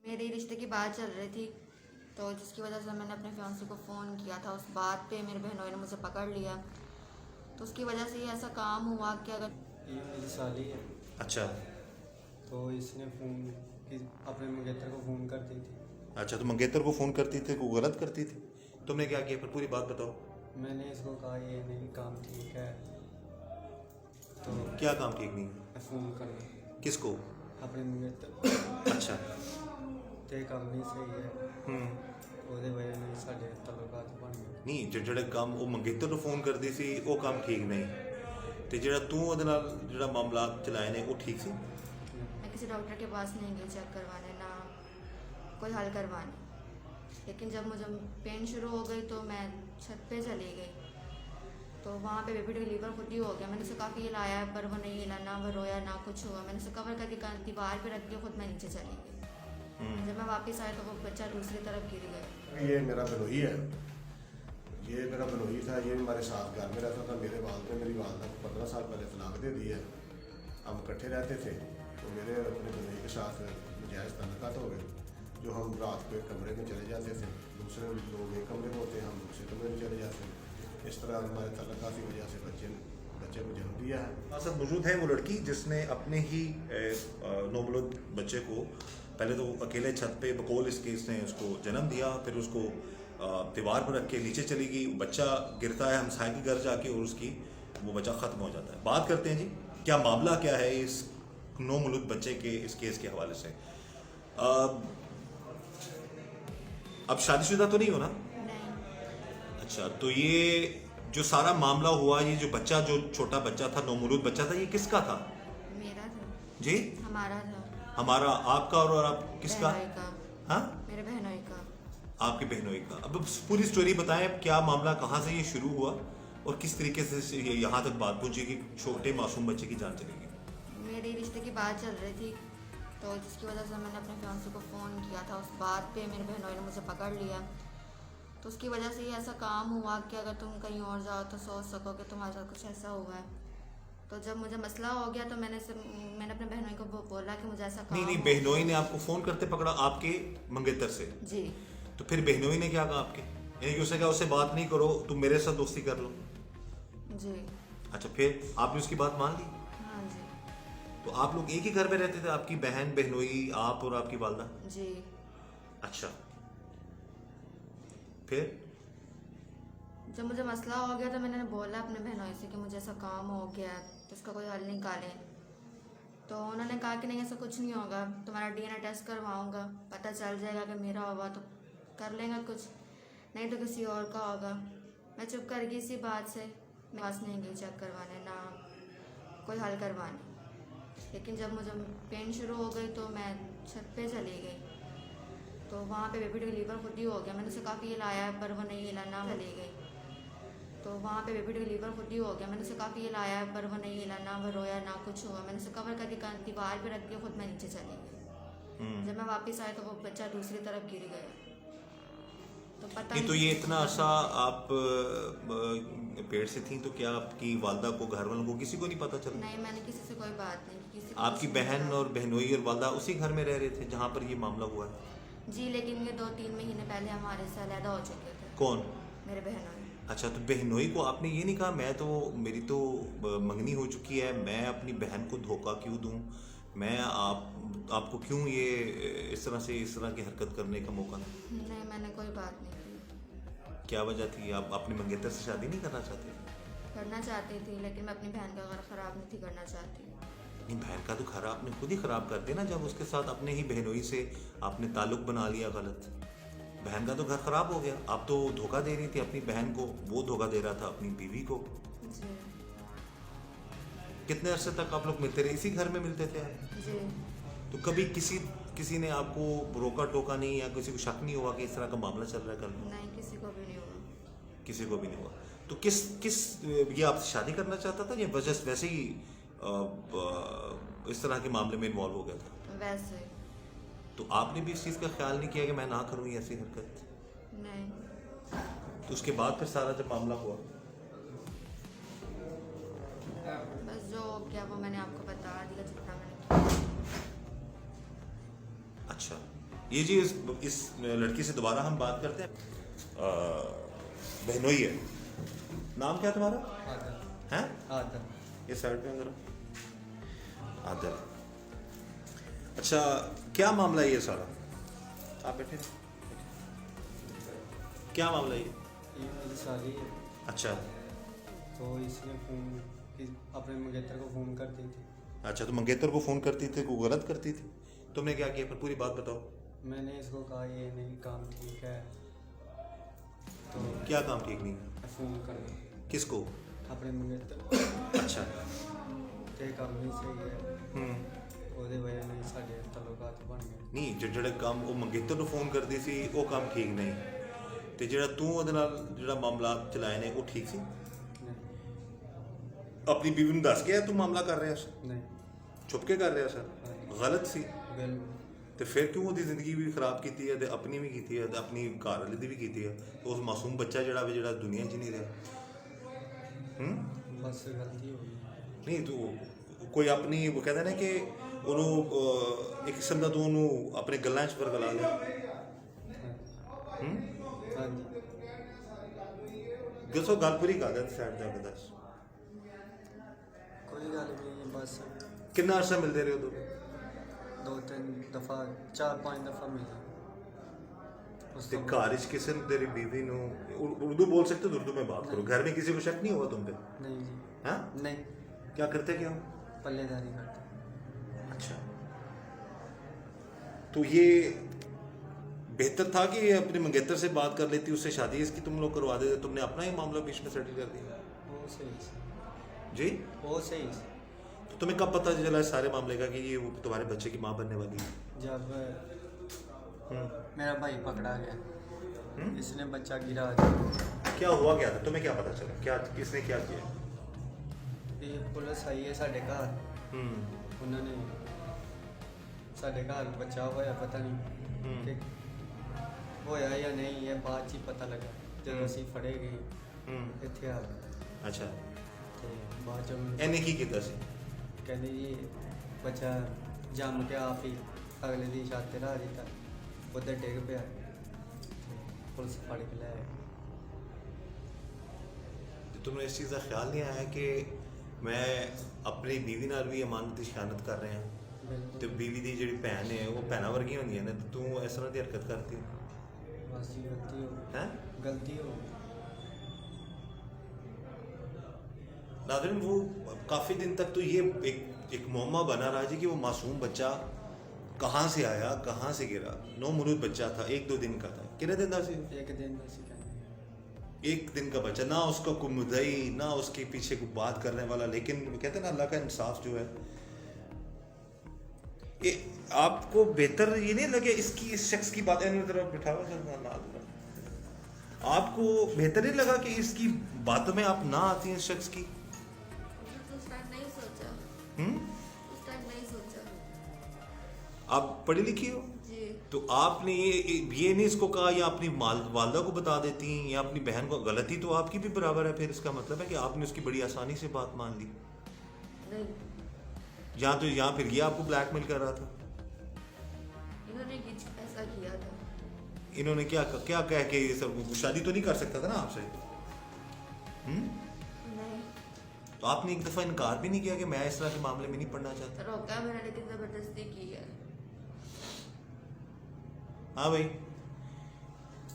मेरे रिश्ते की बात चल रही थी, तो जिसकी वजह से मैंने अपने फियांसे को फ़ोन किया था। उस बात पे मेरे बहनोई ने मुझे पकड़ लिया, तो उसकी वजह से ही ऐसा काम हुआ कि अगर ये मेरी साली है। अच्छा तो इसने अपने मंगेतर को फ़ोन कर दी थी। अच्छा, तो मंगेतर को फ़ोन करती थी, को गलत करती थी? तुमने क्या किया फिर, पूरी बात बताओ। मैंने इसको कहा ये नहीं काम ठीक है, तो क्या काम ठीक नहीं है? फ़ोन करना किसको? अपने मंगेतर अच्छा। ते काम नहीं सही है, ਉਹਦੇ ਵਜ੍ਹਾ ਨਾਲ ਸਾਡੇ ਤਲੁਕਾਤ ਬਣ ਗਏ। ਨਹੀਂ, ਜਿਹੜੇ ਕੰਮ ਉਹ ਮੰਗੇਤਰ ਨੂੰ ਫੋਨ ਕਰਦੀ ਸੀ ਉਹ ਕੰਮ ਠੀਕ ਨਹੀਂ, ਤੇ ਜਿਹੜਾ ਤੂੰ ਉਹਦੇ ਨਾਲ ਜਿਹੜਾ ਮਾਮਲਾਤ ਚਲਾਏ ਨੇ ਉਹ ठीक ਸੀ? मैं किसी डॉक्टर के पास नहीं गई चेक करवाने, ना कोई हल करवाने। लेकिन जब मुझे पेन शुरू हो गई तो मैं छत पे चली गई, तो वहाँ पे बेबी डिलीवर खुद ही हो गया। मैंने उसे काफ़ी हिलाया पर वो नहीं हिला, ना वो रोया ना कुछ हुआ। मैंने उसे कवर करके दीवार पे रख दिया, खुद मैं नीचे चली गई। जब मैं वापस आई तो वो बच्चा दूसरी तरफ गिर गया। ये मेरा बलोई है, ये मेरा बलोई था। ये हमारे साथ घर में रहता था। मेरे वालद ने मेरी वालदा को 15 साल पहले तलाक दे दी है। हम इकट्ठे रहते थे, तो मेरे अपने बलोई के साथ नजायज़ तल्लुकात हो गए, जो हम रात को एक कमरे में चले जाते थे, दूसरे लोग एक कमरे में होते, हम दूसरे कमरे में चले जाते। इस तरह हमारे तल्लुकात की वजह से बच्चे को जन्म दिया है। हमारे साथ मौजूद है वो लड़की जिसने अपने ही नौमौलूद बच्चे को पहले तो अकेले छत पे बकौल इस केस ने उसको जन्म दिया, फिर उसको दीवार पर रख के नीचे चली गई। बच्चा गिरता है हमसाय के घर जाके और उसकी वो बच्चा ख़त्म हो जाता है। बात करते हैं जी, क्या मामला क्या है इस नौमौलूद बच्चे के इस केस के हवाले से। अब शादीशुदा तो नहीं हो ना? नहीं। अच्छा, तो ये जो सारा मामला हुआ, ये जो बच्चा, जो छोटा बच्चा था, नौमौलूद बच्चा था, ये किसका था? मेरा था। जी? हमारा था। हमारा, आपका और आप किसका? बहनोई का। हाँ, मेरे बहनोई का। आपके बहनोई का। अब पूरी स्टोरी बताएं, क्या मामला, कहाँ से ये शुरू हुआ और किस तरीके से ये यहाँ तक बात पहुंची कि छोटे मासूम बच्चे की जान चली गई। मेरे रिश्ते की बात चल रही थी, तो जिसकी वजह से मैंने अपने फियांसे को फ़ोन किया था। उस बात पे मेरे बहनोई ने मुझे पकड़ लिया, तो उसकी वजह से ही ऐसा काम हुआ कि अगर तुम कहीं और जाओ तो सोच सको कि तुम्हारे साथ कुछ ऐसा हुआ है। तो जब मुझे मसला हो गया तो मैंने अपने बहनोई को बोला कि मुझे ऐसा काम नहीं, हो। बहनोई ने आपको फोन करते पकड़ा आपके मंगेतर से? जी। तो फिर बहनोई ने क्या कहा आपके? यानी कि उसने कहा उससे बात नहीं करो, तुम मेरे साथ दोस्ती कर लो? जी। अच्छा, फिर आपने उसकी बात मान ली? हाँ जी। तो आप लोग एक ही घर में रहते थे, आपकी बहन, बहनोई, आप और आपकी वालदा? जी। अच्छा, फिर जब मुझे मसला हो गया तो मैंने बोला अपने बहनोई से कि मुझे ऐसा काम हो गया है, तो इसका कोई हल निकालें। तो उन्होंने कहा कि नहीं, ऐसा कुछ नहीं होगा, तुम्हारा डीएनए टेस्ट करवाऊंगा, पता चल जाएगा कि मेरा होगा तो कर लेंगे कुछ, नहीं तो किसी और का होगा। मैं चुप कर गई इसी बात से। मैं पास नहीं गई चेक करवाने, ना कोई हल करवाने। लेकिन जब मुझे पेन शुरू हो गई तो मैं छत पे चली गई, तो वहाँ पे बेबी डिलीवर खुद ही हो गया। मैंने उसे काफ़ी हिलाया पर वो नहीं हिला, ना चली गई, तो वहाँ पे बेबी डिलीवर खुद ही हो गया। मैंने उसे काफ़ी हिलाया पर वो नहीं हिला, ना वो रोया ना कुछ हुआ। मैंने उसे कवर करके दीवार पे रख दिया, खुद मैं नीचे चली गई। जब मैं वापस आई तो वो बच्चा दूसरी तरफ गिर गया। तो पता नहीं, तो नहीं। ये इतना अर्सा आप पेट से थी, तो क्या आपकी वालदा को, घर वालों को, किसी को नहीं पता चला? नहीं, मैंने किसी से कोई बात नहीं की, किसी को आपकी कुछ नहीं बहन बताया। और बहनोई और वालदा उसी घर में रह रहे थे जहाँ पर ये मामला हुआ है? जी, लेकिन ये 2-3 महीने पहले हमारे से अलहदा हो चुके थे। कौन? मेरे बहनोई। अच्छा, तो बहनोई को आपने ये नहीं कहा मेरी तो मंगनी हो चुकी है, मैं अपनी बहन को धोखा क्यों दूं, मैं आपको क्यों ये इस तरह की हरकत करने का मौका दूं? नहीं, मैंने कोई बात नहीं की। क्या वजह थी? आप अपने मंगेतर से शादी नहीं करना चाहते? करना चाहती थी, लेकिन मैं अपनी बहन का घर ख़राब नहीं थी करना चाहती। नहीं, बहन का तो घर आपने खुद ही ख़राब कर दिया ना, जब उसके साथ अपने ही बहनोई से आपने ताल्लुक़ बना लिया गलत। बहन का तो घर ख़राब हो गया। आप तो धोखा दे रही थी अपनी बहन को, वो धोखा दे रहा था अपनी बीवी को। जी। कितने अरसे तक आप लोग मिलते रहे? इसी घर में मिलते थे आप? जी। तो कभी किसी ने आपको रोका टोका नहीं, या किसी को शक नहीं हुआ कि इस तरह का मामला चल रहा है घर में? नहीं, किसी को भी नहीं हुआ। किसी को भी नहीं हुआ। तो किस ये आपसे शादी करना चाहता था या वैसे ही इस तरह के मामले में इन्वॉल्व हो गया था? वैसे। तो आपने भी इस चीज़ का ख्याल नहीं किया कि मैं ना करूँ ऐसी हरकत? नहीं। तो उसके बाद फिर सारा जब मामला हुआ, बस जो हो गया वो मैंने आपको बता दिया जितना मैंने किया। अच्छा, ये जी इस लड़की से दोबारा हम बात करते हैं। बहनोई है, नाम क्या तुम्हारा? आदर हैं? आदर ये साइड पे जरा। आदर, अच्छा क्या मामला है ये सारा? आप बैठे, क्या मामला है ये मेरी साली है, अच्छा तो इसने अपने मंगेतर को फ़ोन कर दी थी। अच्छा, तो मंगेतर को फ़ोन करती थी, को गलत करती थी, तुमने क्या किया? फिर पूरी बात बताओ। मैंने इसको कहा ये नहीं काम ठीक है, तो क्या काम ठीक नहीं है? फ़ोन कर दो किसको? अपने मंगेतर को, अच्छा, ते काम नहीं सही है, ਉਹਦੇ ਵਜ੍ਹਾ ਨਾਲ ਸਾਡੇ ਤਲੁਕਾਤ ਬਣ ਗਏ। ਨਹੀਂ ਜਿਹੜੇ ਕੰਮ ਉਹ ਮੰਗੇਤਰ ਨੂੰ ਫੋਨ ਕਰਦੀ ਸੀ ਉਹ ਕੰਮ ਠੀਕ ਨਹੀਂ, ਤੇ ਜਿਹੜਾ ਤੂੰ ਉਹਦੇ ਨਾਲ ਜਿਹੜਾ ਮਾਮਲਾ ਚਲਾਏ ਨੇ ਉਹ ਠੀਕ ਸੀ? ਨਹੀਂ ਆਪਣੀ ਬੀਵੀ ਨੂੰ ਦੱਸ ਗਿਆ ਤੂੰ ਮਾਮਲਾ ਕਰ ਰਿਹਾ ਸੀ? ਨਹੀਂ ਛੁਪ ਕੇ ਕਰ ਰਿਹਾ ਸੀ? ਗਲਤ ਸੀ। ਬਿਲ ਤੇ ਫਿਰ ਕਿਉਂ ਉਹਦੀ ਜ਼ਿੰਦਗੀ ਵੀ ਖਰਾਬ ਕੀਤੀ ਹੈ ਤੇ ਆਪਣੀ ਵੀ ਕੀਤੀ ਹੈ ਤੇ ਆਪਣੀ ਘਰ ਵਾਲੀ ਦੀ ਵੀ ਕੀਤੀ ਹੈ? ਉਸ ਮਾਸੂਮ ਬੱਚਾ ਜਿਹੜਾ ਦੁਨੀਆ 'ਚ ਨਹੀਂ ਰਿਹਾ। ਬਸ ਗਲਤੀ ਹੋ ਗਈ। ਨਹੀਂ ਤੂੰ ਕੋਈ ਆਪਣੀ ਉਹ ਕਹਿੰਦਾ ਨਾ ਕਿ ਉਹਨੂੰ ਇੱਕ ਕਿਸਮ ਦਾ ਤੂੰ ਉਹਨੂੰ ਆਪਣੇ ਗੱਲਾਂ 'ਚ ਵਰਗਲਾ ਲਿਆ। ਹਾਂਜੀ ਦੱਸੋ ਗੱਲ ਪੂਰੀ ਕਰ ਦੇ ਸਾਈਡ ਜਾ ਕੇ ਦੱਸ। ਕੋਈ ਗੱਲ ਨਹੀਂ, ਬਸ ਕਿੰਨਾ ਅਰਸਾ ਮਿਲਦੇ ਰਹੇ ਉਦੋਂ? 2-3 ਦਫਾ 4-5 ਦਫਾ ਮਿਲੇ। ਉਸ ਤੇ ਤੋਂ घर इस किस्म तेरी बीवी नु उर्दू बोल सकते हो? उर्दू में बात करो। घर में किसी को शक नहीं हुआ तुम पे? नहीं जी, हाँ, नहीं क्या करते क्या हो? पल्लेदारी करते। अच्छा, तो ये बेहतर था कि अपने मंगेतर से बात कर लेती, उससे शादी इसकी तुम लोग करवा देते, तुमने अपना ही मामला बीच में सेटल कर दिया। वो सही से, जी, वो सही से। तो तुम्हें कब पता चला इस सारे मामले का कि ये वो तुम्हारे बच्चे की माँ बनने वाली है? जब हम्म, मेरा भाई पकड़ा गया, इसने बच्चा गिरा दिया। क्या हुआ क्या था? तुम्हें क्या पता चला? क्या किसने क्या किया? ये पुलिस आई है साढ़े घर, उन्होंने साढ़े घर बच्चा होया, पता नहीं कि होया या नहीं, ये बाद च पता लगा जब ਅਸੀਂ ਫੜੇ ਗਏ ਇੱਥੇ ਆ ਕੇ। अच्छा, ਤੇ ਬਾਅਦ ਚ ਮੈਨੂੰ ਇਹਨੇ ਕੀ ਕੀਤਾ ਸੀ? ਕਹਿੰਦੇ ਜੀ ਬੱਚਾ ਜੰਮ ਕੇ ਆਪ ਹੀ ਅਗਲੇ ਦੀ ਛੱਤ ਤੇ ਲਾ ਦਿੱਤਾ, ਉੱਧਰ ਡਿੱਗ ਪਿਆ, ਪੁਲਿਸ ਫੜ ਕੇ ਲੈ ਆਈ। ਤੇ ਤੁਹਾਨੂੰ ਇਸ ਚੀਜ਼ ਦਾ ਖਿਆਲ ਨਹੀਂ ਆਇਆ ਕਿ ਮੈਂ ਆਪਣੀ ਬੀਵੀ ਨਾਲ ਵੀ ਅਮਾਨਤ ਦੀ ਖਿਆਨਤ ਕਰ ਰਿਹਾ ਤੇ ਬਿਲਕੁਲ ਬੀਵੀ ਦੀ ਜਿਹੜੀ ਭੈਣ ਹੈ ਉਹ ਭੈਣਾਂ ਵਰਗੀਆਂ ਹੁੰਦੀਆਂ ਨੇ, ਤੇ ਤੂੰ ਇਸ ਤਰ੍ਹਾਂ ਦੀ ਹਰਕਤ ਕਰਤੀ ਬਸ ਜੀ, ਗਲਤੀ ਹੋ ਗਈ, ਹੈ? गलती हो गई। नादरिन, वो काफ़ी दिन तक तो ये एक मुअम्मा बना रहा जी कि वो मासूम बच्चा कहाँ से आया, कहाँ से गिरा। 9 महीने बच्चा था, 1-2 दिन का था। कितने दिन था? एक दिन में सी कहने 1 दिन का बच्चा, ना उसका कोई मुद्दई, ना उसके पीछे कोई बात करने वाला। लेकिन कहते हैं ना, अल्लाह का इंसाफ जो है, ये आपको बेहतर ये नहीं लगे इसकी, इस शख्स की बात तरफ बिठावा, आपको बेहतर नहीं लगा कि इसकी बातों में आप ना आती हैं इस शख्स की? उस टाइम नहीं सोचा, उस टाइम नहीं सोचा आप पढ़ी लिखी हो जी। तो आपने ये नहीं इसको कहा, या अपनी वालदा को बता देती या अपनी बहन को? गलती तो आपकी भी बराबर है। फिर इसका मतलब है कि आपने उसकी बड़ी आसानी से बात मान ली। नहीं, यहाँ फिर ये आपको ब्लैकमेल कर रहा था। इन्होंने ऐसा किया था। इन्होंने क्या क्या कह के ये सब? शादी तो नहीं कर सकता था ना आपसे? नहीं, तो आपने एक दफ़ा इनकार भी नहीं किया कि मैं इस तरह के मामले में नहीं पढ़ना चाहता? रोका मैंने, लेकिन जबरदस्ती की है। हाँ भाई,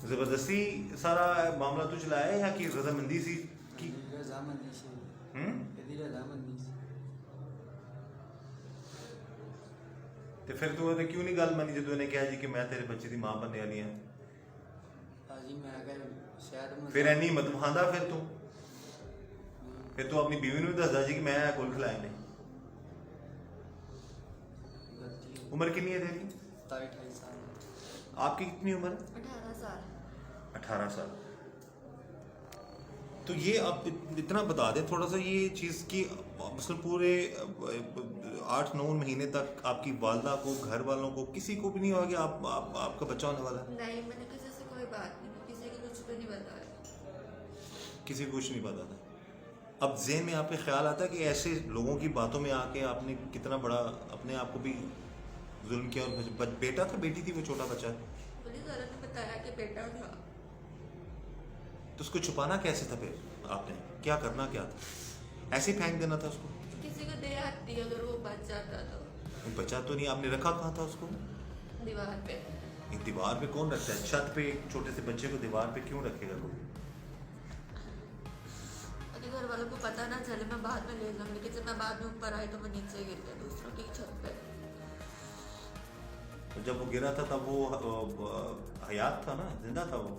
ज़बरदस्ती सारा मामला तो चलाया है या कि रजामंदी सी की? रजामंदी से, यदि रजामंदी से तो फिर तू क्यों नहीं गल मनी जो उन्हें कहा जी कि मैं तेरे बच्चे की मां बनने वाली हाँ? भाजी मैं अगर शायद फिर इन्नी हिम्मत विखांदा फिर तू अपनी बीवी ਨੂੰ ਦੱਸਦਾ जी कि मैं कुल खिलाए नहीं। गलती हो उम्र कितनी है तेरी? 27-28 साल। आपकी कितनी उम्र? 18 साल। 18 साल। तो ये आप इतना बता दें थोड़ा सा ये चीज़ की, मतलब पूरे 8-9 महीने तक आपकी वालदा को, घर वालों को, किसी को भी नहीं हुआ कि आपका बच्चा होने वाला है? नहीं, मैंने किसी से कोई बात नहीं की, किसी को कुछ भी नहीं बताया। किसी को कुछ नहीं पता था। अब ज़हन में आपके ख्याल आता है कि ऐसे लोगों की बातों में आके आपने कितना बड़ा अपने आप को भी जुल्म किया और बेटा था बेटी थी वो छोटा बच्चा? पुलिस वालों ने बताया कि बेटा था। तो उसको छुपाना कैसे था फिर आपने? क्या करना क्या था? ऐसे ही फेंक देना था उसको? किसी को दे आती अगर वो बच जाता तो। बचा तो नहीं, आपने रखा कहाँ था उसको? दीवार पे। एक दीवार पे कौन रखता है? छत पे एक छोटे से बच्चे को दीवार पे क्यों रखेगा कोई? अगर घर वालों को पता ना चले मैं बाद में ले लूँ, लेकिन जब मैं बाद में ऊपर आई तो वो नीचे गिर गया दूसरों की छत पे। तो जब वो गिरा था तब वो हयात था ना, जिंदा था वो?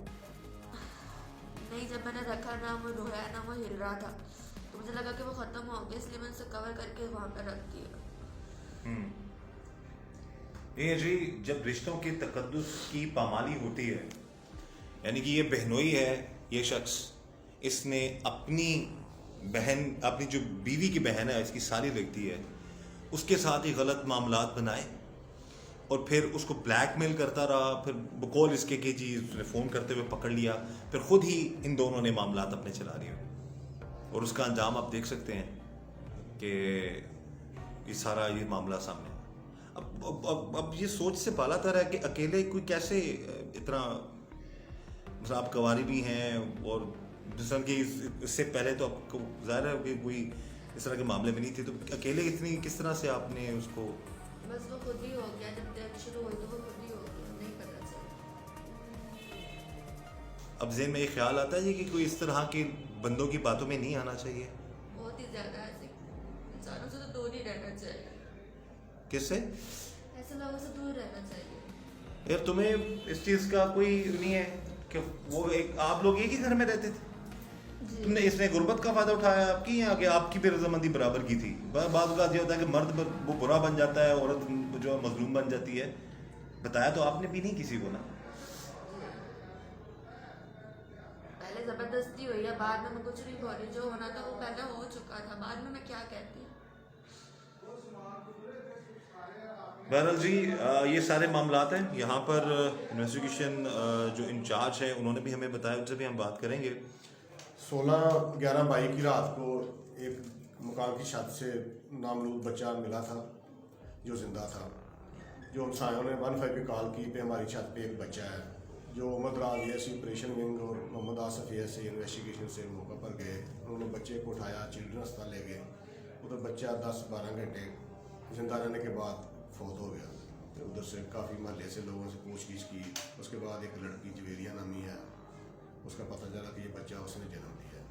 नहीं, जब मैंने रखा ना वो रोया ना वो हिल रहा था, तो मुझे लगा कि वो खत्म हो गया, इसलिए मैंने उसे कवर करके वहां पर रख दिया। ये जी, जब रिश्तों के तकद्दुस की पामाली होती है, यानी कि ये बहनोई है, ये शख्स इसने अपनी बहन, अपनी जो बीवी की बहन है, इसकी साली लगती है, उसके साथ ही गलत मामलात बनाए और फिर उसको ब्लैकमेल करता रहा, फिर बकौल इसके कि जी उसने फ़ोन करते हुए पकड़ लिया, फिर खुद ही इन दोनों ने मामलात अपने चला लिए और उसका अंजाम आप देख सकते हैं कि ये सारा ये मामला सामने। अब ये सोच से बाला तर है कि अकेले कोई कैसे इतना, मतलब आप कवारी भी हैं और जिस तरह की इससे पहले तो आपको ज़ाहिर है कि कोई इस तरह के मामले में नहीं थे, तो अकेले इतनी किस तरह से आपने उसको? बस वो खुद ही हो गया, जब डेथ शुरू हुई तो वो खुद ही हो गया, नहीं पता चला। अब ज़हन में ये ख्याल आता है कि कोई इस तरह के बंदों की बातों में नहीं आना चाहिए? बहुत ही ज्यादा ऐसे इंसानों से तो दूर ही रहना चाहिए, किससे? ऐसे लोगों से दूर रहना चाहिए। यार तुम्हें इस चीज़ का कोई नहीं है कि वो एक आप लोग एक ही घर में रहते थे, तुमने इसने गुर्बत का फायदा उठाया आपकी, या कि आपकी भी रजामंदी बराबर की थी? बात ये होता है कि मर्द वो बुरा बन जाता है, औरत जो मजलूम बन जाती है। बताया तो आपने भी नहीं किसी को ना? पहले जबरदस्ती हुई है, बाद में मैं कुछ नहीं बोली, जो होना था वो पहले हो चुका था, बाद में मैं क्या कहती। बहरहाल जी, ये सारे मामलात हैं यहाँ पर। इन्वेस्टिगेशन जो इंचार्ज है उन्होंने भी हमें बताया, उनसे भी हम बात करेंगे। 16/11/22 की रात को एक मकान की छत से नामलूद बच्चा मिला था जो जिंदा था। जो हमसायों ने 15 पे कॉल की पे हमारी छत पे एक बच्चा है, जो मोहम्मद राज ऐसी ऑपरेशन विंग और मोहम्मद आसफ ऐसे इन्वेस्टिगेशन से मौका पर गए। उन्होंने बच्चे को उठाया, चिल्ड्रन अस्पताल ले गए। उधर बच्चा 10-12 घंटे जिंदा रहने के बाद फौत हो गया। तो उधर से काफ़ी महल्ले से लोगों से पूछगिछ की। उसके बाद एक लड़की जवेरिया नामी है, उसका पता चला कि ये बच्चा उसने जन्म दिया।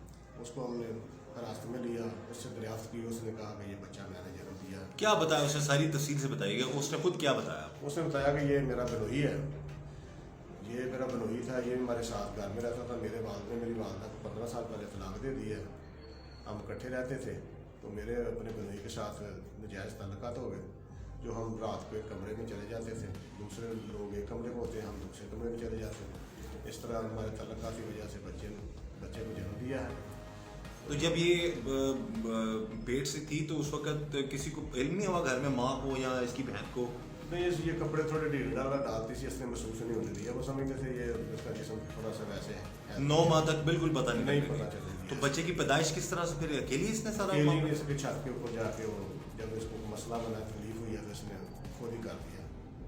उसको हमने हिरासत में लिया, उससे दरियाफ्त की। उसने कहा कि ये बच्चा मैंने जन्म दिया। क्या बताया उसने? सारी तफसील से बताइएगा। उसने खुद क्या बताया? उसने बताया कि ये मेरा बनोई है, ये मेरा बनोई था, ये हमारे साथ घर में रहता था। मेरे वालिद ने मेरी वालदा को 15 साल पहले तलाक दे दी है। हम इकट्ठे रहते थे, तो मेरे अपने बनोई के साथ नजायज़ ताल्लुकात हो गए। जो हम रात को एक कमरे में चले जाते थे, दूसरे लोग एक कमरे में होते, हम दूसरे कमरे में चले जाते थे। इस तरह हमारे ताल्लुकात की वजह से बच्चे को जन्म दिया है। तो जब ये पेट से थी तो उस वक्त किसी को इल्म नहीं हुआ घर में, माँ को या इसकी बहन को? नहीं, ये कपड़े थोड़े ढीले ढाला डालती थी, इसने महसूस नहीं होने दिया। वो समझते थे ये इसका जिस्म थोड़ा सा वैसे है। 9 माह तक बिल्कुल पता नहीं पता चला। तो बच्चे की पैदाइश किस तरह से? फिर अकेले इसने सारा अकेले इसके छत के ऊपर जाके वो जब इसको मसला बना, तकलीफ हुई है, तो इसने खुद ही कर दिया।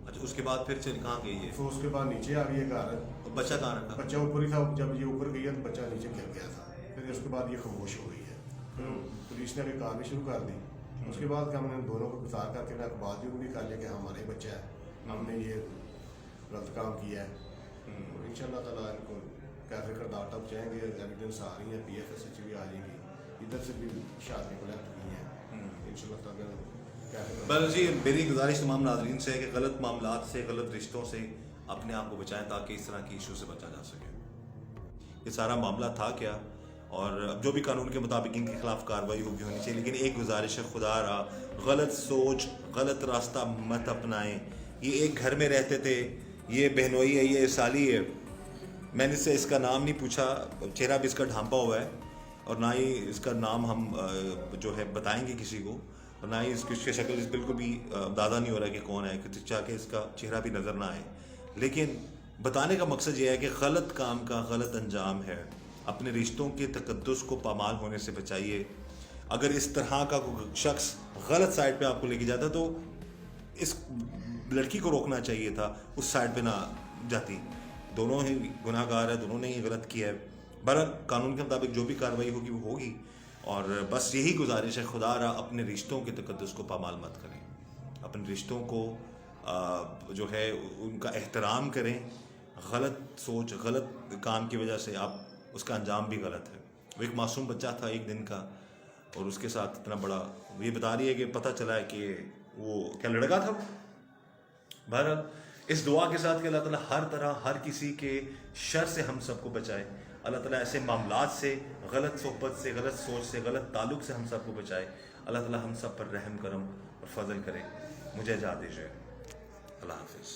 अच्छा, उसके बाद फिर चल कहाँ गई है? तो उसके बाद नीचे आ गई है घर। तो बच्चा कहाँ रखा? बच्चा ऊपर ही था। जब ये ऊपर गई है तो बच्चा नीचे गिर गया था। फिर उसके बाद ये खामोश हो गई है। फिर पुलिस ने भी कार्रवाई शुरू कर दी। उसके बाद हमने दोनों को गिरफ्तार करके मैं अखबार भी कर लिया कि हमारा ही बच्चा है, हमने ये गलत काम किया है। और इंशाल्लाह ताला इनको कैसे करदार तक जाएंगे। एविडेंस आ रही है, PFS भी आ जाएंगी, इधर से भी शादी कलेक्ट की है इंशाल्लाह ताला। बस जी, मेरी गुजारिश तमाम नाज़रीन से है कि गलत मामलात से, गलत रिश्तों से अपने आप को बचाएं ताकि इस तरह की इशू से बचा जा सके। ये सारा मामला था क्या, और अब जो भी कानून के मुताबिक इनके खिलाफ कार्रवाई होगी होनी चाहिए। लेकिन एक गुजारिश है, खुदा रहा गलत सोच, गलत रास्ता मत अपनाएं। ये एक घर में रहते थे, ये बहनोई है, ये साली है। मैंने इससे इसका नाम नहीं पूछा, चेहरा भी इसका ढांपा हुआ है, और ना ही इसका नाम हम जो है बताएंगे किसी को, और ना ही इसकी शक्ल बिल्कुल भी अंदाज़ा नहीं हो रहा है कि कौन है, कि चाहे इसका चेहरा भी नज़र ना आए। लेकिन बताने का मकसद ये है कि गलत काम का गलत अंजाम है। अपने रिश्तों के तकद्दुस को पामाल होने से बचाइए। अगर इस तरह का कोई शख्स गलत साइड पे आपको लेके जाता है तो इस लड़की को रोकना चाहिए था, उस साइड पे ना जाती। दोनों ही गुनाहगार है, दोनों ने ही गलत किया है। बहरहाल कानून के मुताबिक जो भी कार्रवाई होगी वो होगी। और बस यही गुजारिश है, खुदा रहा अपने रिश्तों के तकद्दुस को पामाल मत करें, अपने रिश्तों को जो है उनका एहतराम करें। गलत सोच, गलत काम की वजह से आप उसका अंजाम भी गलत है। वो एक मासूम बच्चा था 1 दिन का, और उसके साथ इतना बड़ा, ये बता रही है कि पता चला है कि वो क्या लड़का था। बहरहाल इस दुआ के साथ कि अल्लाह ताला हर तरह हर किसी के शर से हम सबको बचाए, अल्लाह ताला ऐसे मामलात से, गलत सोहबत से, गलत सोच से, गलत ताल्लुक़ से हम सबको बचाए। अल्लाह ताला हम सब पर रहम करम और फजल करे। मुझे इजाज़त दीजिए। अल्लाह हाफिज़।